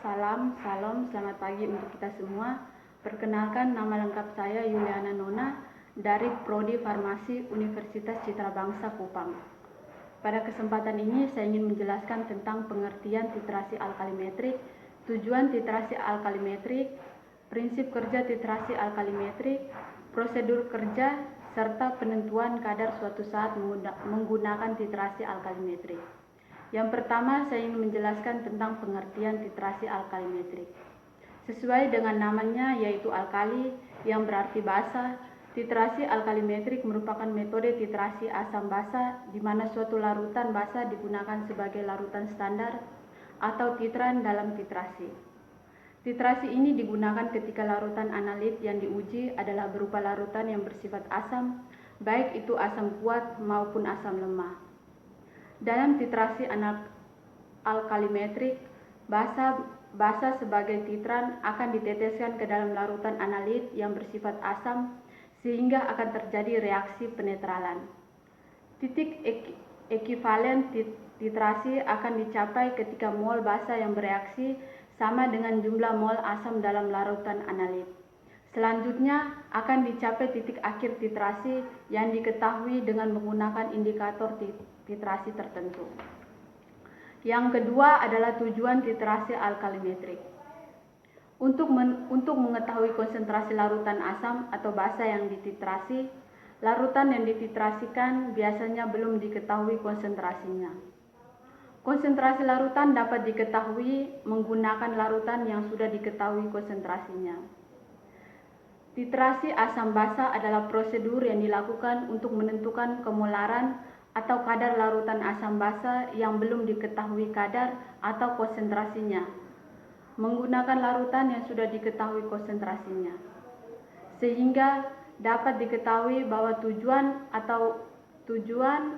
Salam, selamat pagi untuk kita semua. Perkenalkan, nama lengkap saya Yuliana Nona dari Prodi Farmasi Universitas Citra Bangsa Kupang. Pada kesempatan ini saya ingin menjelaskan tentang pengertian titrasi alkalimetrik, tujuan titrasi alkalimetrik, prinsip kerja titrasi alkalimetrik, prosedur kerja, serta penentuan kadar suatu saat menggunakan titrasi alkalimetrik. Yang pertama, saya ingin menjelaskan tentang pengertian titrasi alkalimetrik. Sesuai dengan namanya, yaitu alkali, yang berarti basa, titrasi alkalimetrik merupakan metode titrasi asam basa di mana suatu larutan basa digunakan sebagai larutan standar atau titran dalam titrasi. Titrasi ini digunakan ketika larutan analit yang diuji adalah berupa larutan yang bersifat asam, baik itu asam kuat maupun asam lemah. Dalam titrasi alkalimetrik, basa sebagai titran akan diteteskan ke dalam larutan analit yang bersifat asam sehingga akan terjadi reaksi penetralan. Titik ekivalen titrasi akan dicapai ketika mol basa yang bereaksi sama dengan jumlah mol asam dalam larutan analit. Selanjutnya akan dicapai titik akhir titrasi yang diketahui dengan menggunakan indikator titrasi tertentu. Yang kedua adalah tujuan titrasi alkalimetrik. Untuk mengetahui konsentrasi larutan asam atau basa yang dititrasi, larutan yang dititrasikan biasanya belum diketahui konsentrasinya. Konsentrasi larutan dapat diketahui menggunakan larutan yang sudah diketahui konsentrasinya. Titrasi asam basa adalah prosedur yang dilakukan untuk menentukan kemolaran atau kadar larutan asam basa yang belum diketahui kadar atau konsentrasinya, menggunakan larutan yang sudah diketahui konsentrasinya. Sehingga dapat diketahui bahwa tujuan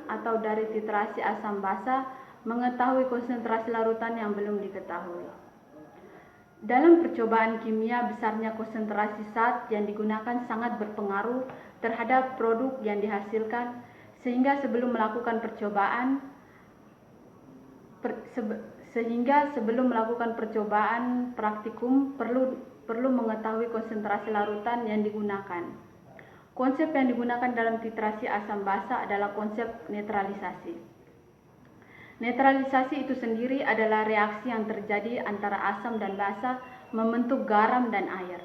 atau dari titrasi asam basa mengetahui konsentrasi larutan yang belum diketahui. Dalam percobaan kimia, besarnya konsentrasi zat yang digunakan sangat berpengaruh terhadap produk yang dihasilkan, sehingga sebelum melakukan percobaan praktikum perlu mengetahui konsentrasi larutan yang digunakan. Konsep yang digunakan dalam titrasi asam basa adalah konsep netralisasi. Netralisasi itu sendiri adalah reaksi yang terjadi antara asam dan basa membentuk garam dan air.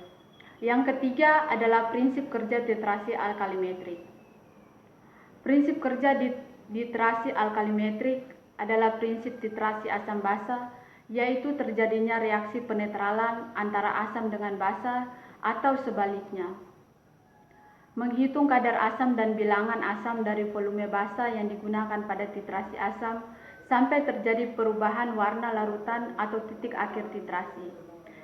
Yang ketiga adalah prinsip kerja titrasi alkalimetrik. Prinsip kerja titrasi alkalimetrik adalah prinsip titrasi asam basa, yaitu terjadinya reaksi penetralan antara asam dengan basa atau sebaliknya. Menghitung kadar asam dan bilangan asam dari volume basa yang digunakan pada titrasi asam sampai terjadi perubahan warna larutan atau titik akhir titrasi,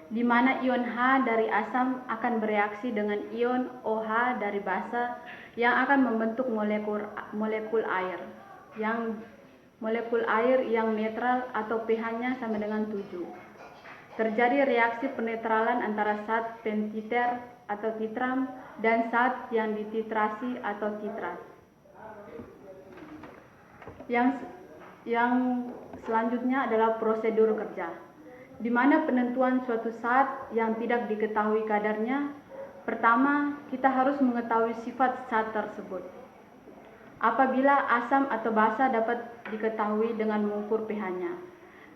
di mana ion H dari asam akan bereaksi dengan ion OH dari basa yang akan membentuk molekul air yang netral atau pH-nya sama dengan 7. Terjadi reaksi penetralan antara zat pentiter atau titram dan zat yang dititrasi atau titrat. Yang selanjutnya adalah prosedur kerja, di mana penentuan suatu zat yang tidak diketahui kadarnya. Pertama, kita harus mengetahui sifat zat tersebut. Apabila asam atau basa dapat diketahui dengan mengukur pH-nya.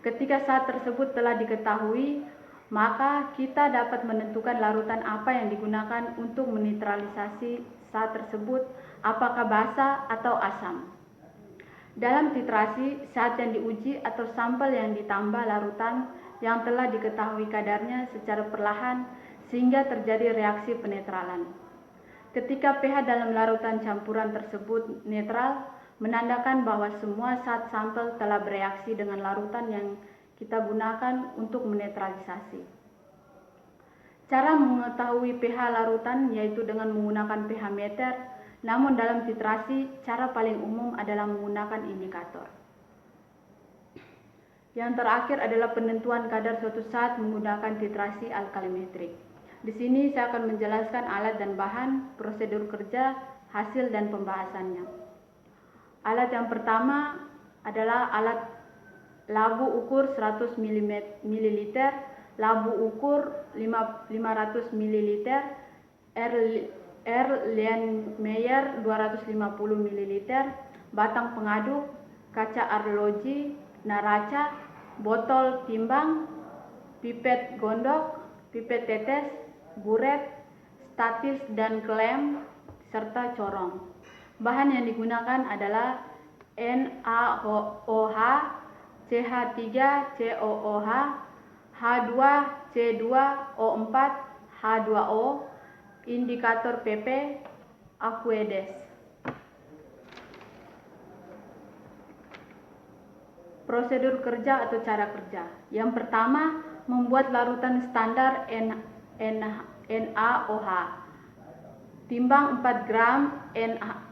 Ketika zat tersebut telah diketahui, maka kita dapat menentukan larutan apa yang digunakan untuk menetralisasi zat tersebut, apakah basa atau asam. Dalam titrasi, zat yang diuji atau sampel yang ditambah larutan yang telah diketahui kadarnya secara perlahan sehingga terjadi reaksi penetralan. Ketika pH dalam larutan campuran tersebut netral, menandakan bahwa semua zat sampel telah bereaksi dengan larutan yang kita gunakan untuk menetralisasi. Cara mengetahui pH larutan yaitu dengan menggunakan pH meter. Namun dalam titrasi, cara paling umum adalah menggunakan indikator. Yang terakhir adalah penentuan kadar suatu zat menggunakan titrasi alkalimetrik. Di sini saya akan menjelaskan alat dan bahan, prosedur kerja, hasil dan pembahasannya. Alat yang pertama adalah alat labu ukur 100 ml labu ukur 500 ml, Erlenmeyer 250 ml, batang pengaduk, kaca arloji, neraca, botol timbang, pipet gondok, pipet tetes, buret, statis dan klem, serta corong. Bahan yang digunakan adalah NaOH, CH3COOH, H2C2O4, H2O, indikator PP, Aquedes. Prosedur kerja atau cara kerja. Yang pertama, membuat larutan standar NaOH. Timbang 4 gram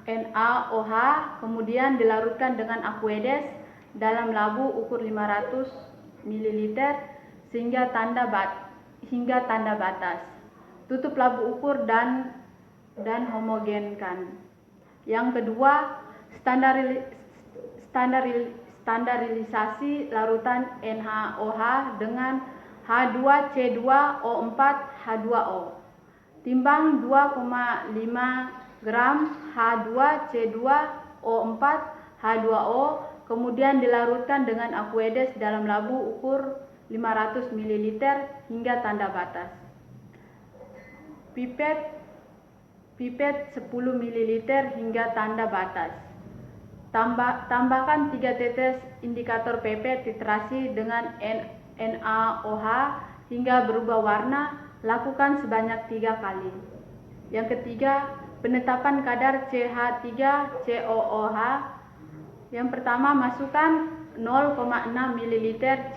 NaOH, kemudian dilarutkan dengan Aquedes dalam labu ukur 500 ml hingga tanda batas. Tutup labu ukur dan homogenkan. Yang kedua, standarisasi larutan NaOH dengan H2C2O4 H2O. Timbang 2,5 gram H2C2O4 H2O, kemudian dilarutkan dengan Aquedes dalam labu ukur 500 ml hingga tanda batas. Pipet 10 ml hingga tanda batas. Tambahkan 3 tetes indikator PP titrasi dengan NaOH hingga berubah warna. Lakukan sebanyak 3 kali. Yang ketiga, penetapan kadar CH3COOH. Yang pertama, masukkan 0,6 ml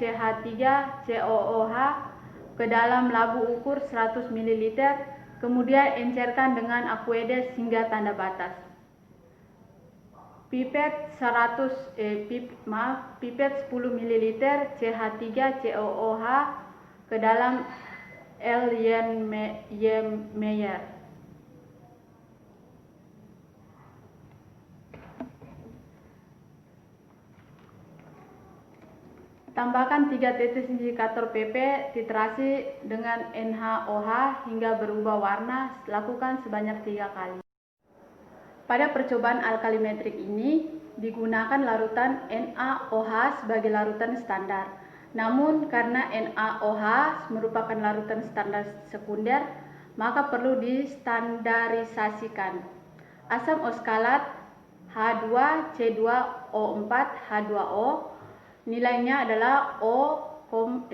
CH3COOH ke dalam labu ukur 100 ml, kemudian encerkan dengan Aquedes hingga tanda batas. Pipet 10 ml CH3COOH ke dalam Erlenmeyer. Tambahkan 3 tetes indikator PP titrasi dengan NaOH hingga berubah warna. Lakukan sebanyak 3 kali. Pada percobaan alkalimetrik ini digunakan larutan NaOH sebagai larutan standar. Namun karena NaOH merupakan larutan standar sekunder, maka perlu distandarisasikan. Asam oskalat H2C2O4 H2O nilainya adalah 0,02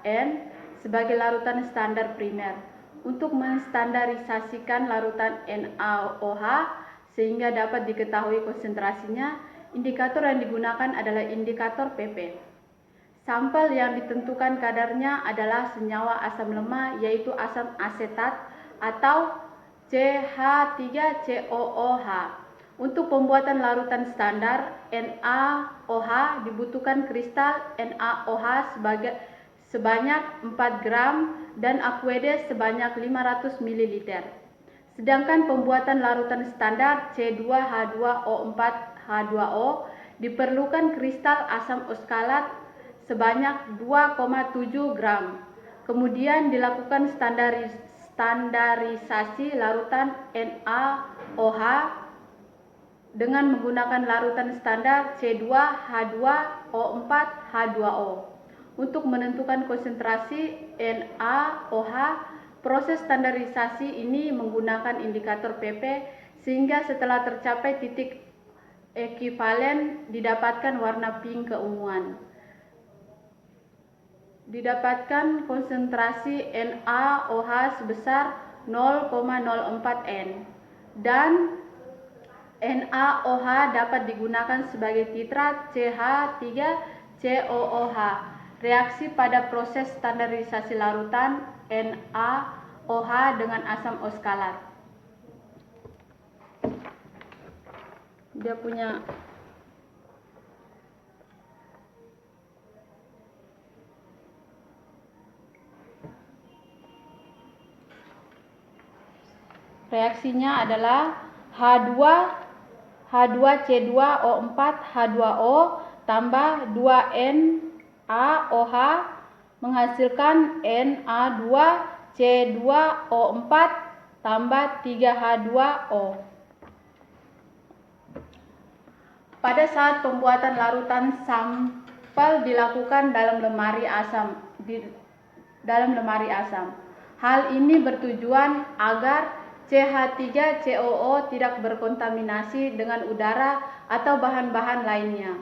N sebagai larutan standar primer. Untuk menstandarisasikan larutan NaOH sehingga dapat diketahui konsentrasinya, indikator yang digunakan adalah indikator PP. Sampel yang ditentukan kadarnya adalah senyawa asam lemah, yaitu asam asetat atau CH3COOH. Untuk pembuatan larutan standar NaOH dibutuhkan kristal NaOH sebanyak 4 gram dan Aquedes sebanyak 500 ml. Sedangkan pembuatan larutan standar C2H2O4 H2O diperlukan kristal asam oskalat sebanyak 2,7 gram. Kemudian dilakukan standarisasi larutan NaOH dengan menggunakan larutan standar C2H2O4 H2O. Untuk menentukan konsentrasi NaOH, proses standarisasi ini menggunakan indikator PP sehingga setelah tercapai titik ekivalen didapatkan warna pink keunguan. Didapatkan konsentrasi NaOH sebesar 0,04 N dan NaOH dapat digunakan sebagai titrat CH3COOH. Reaksi pada proses standarisasi larutan NaOH dengan asam oskalat. Dia punya reaksinya adalah H2C2O4 H2O tambah 2N NaOH menghasilkan Na2C2O4 tambah 3H2O. Pada saat pembuatan larutan, sampel dilakukan dalam lemari asam. Hal ini bertujuan agar CH3COO tidak berkontaminasi dengan udara atau bahan-bahan lainnya.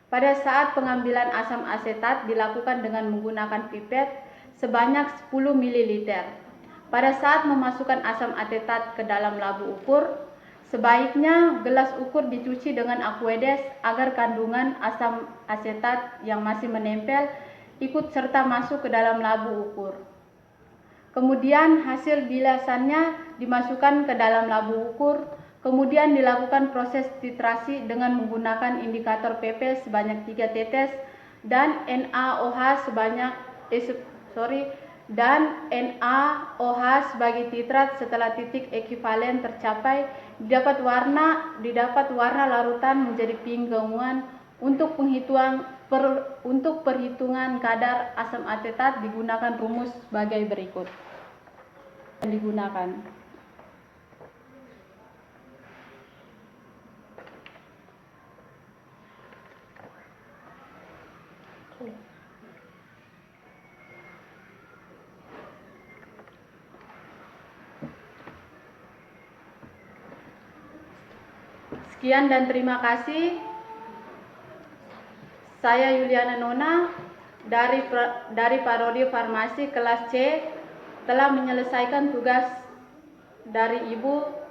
Pada saat pengambilan asam asetat dilakukan dengan menggunakan pipet sebanyak 10 ml. Pada saat memasukkan asam asetat ke dalam labu ukur, sebaiknya gelas ukur dicuci dengan Aquedes agar kandungan asam asetat yang masih menempel ikut serta masuk ke dalam labu ukur. Kemudian hasil bilasannya dimasukkan ke dalam labu ukur, kemudian dilakukan proses titrasi dengan menggunakan indikator PP sebanyak 3 tetes dan NaOH sebagai titrat setelah titik ekivalen tercapai didapat warna larutan menjadi pinggungan. Untuk perhitungan kadar asam asetat digunakan rumus sebagai berikut. Sekian dan terima kasih. Saya Yuliana Nona dari Prodi Farmasi kelas C telah menyelesaikan tugas dari Ibu